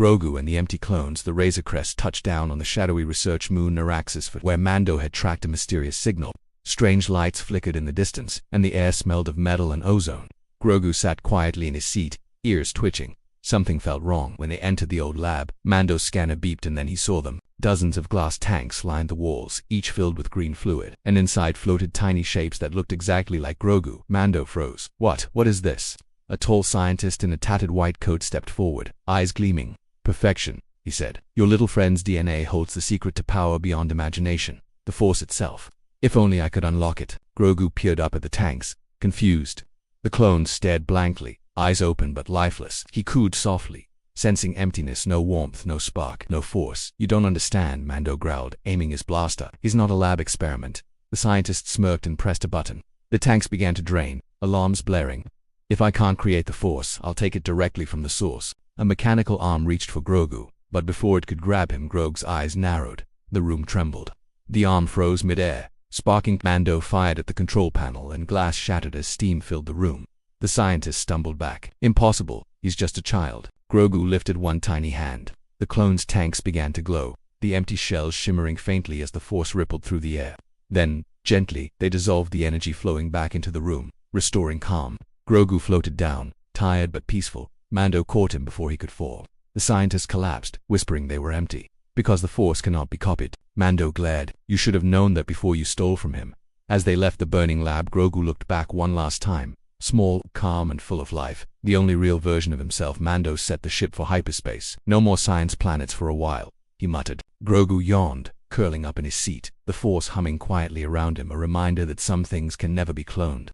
Grogu and the empty clones, the Razor Crest touched down on the shadowy research moon Naraxis, where Mando had tracked a mysterious signal. Strange lights flickered in the distance, and the air smelled of metal and ozone. Grogu sat quietly in his seat, ears twitching. Something felt wrong. When they entered the old lab, Mando's scanner beeped, and then he saw them. Dozens of glass tanks lined the walls, each filled with green fluid, and inside floated tiny shapes that looked exactly like Grogu. Mando froze. What is this? A tall scientist in a tattered white coat stepped forward, eyes gleaming. Perfection, he said. Your little friend's DNA holds the secret to power beyond imagination, the Force itself. If only I could unlock it. Grogu peered up at the tanks, confused. The clones stared blankly, eyes open but lifeless. He cooed softly, sensing emptiness, no warmth, no spark, no force. You don't understand, Mando growled, aiming his blaster. He's not a lab experiment. The scientist smirked and pressed a button. The tanks began to drain, alarms blaring. If I can't create the Force, I'll take it directly from the source. A mechanical arm reached for Grogu, but before it could grab him, Grogu's eyes narrowed. The room trembled. The arm froze mid-air. Sparking, Mando fired at the control panel, and glass shattered as steam filled the room. The scientist stumbled back. Impossible, he's just a child. Grogu lifted one tiny hand. The clones' tanks began to glow, the empty shells shimmering faintly as the Force rippled through the air. Then, gently, they dissolved, the energy flowing back into the room, restoring calm. Grogu floated down, tired but peaceful. Mando caught him before he could fall. The scientist collapsed, whispering they were empty. Because the Force cannot be copied. Mando glared. You should have known that before you stole from him. As they left the burning lab, Grogu looked back one last time. Small, calm, and full of life. The only real version of himself. Mando set the ship for hyperspace. No more science planets for a while, he muttered. Grogu yawned, curling up in his seat, the Force humming quietly around him, a reminder that some things can never be cloned.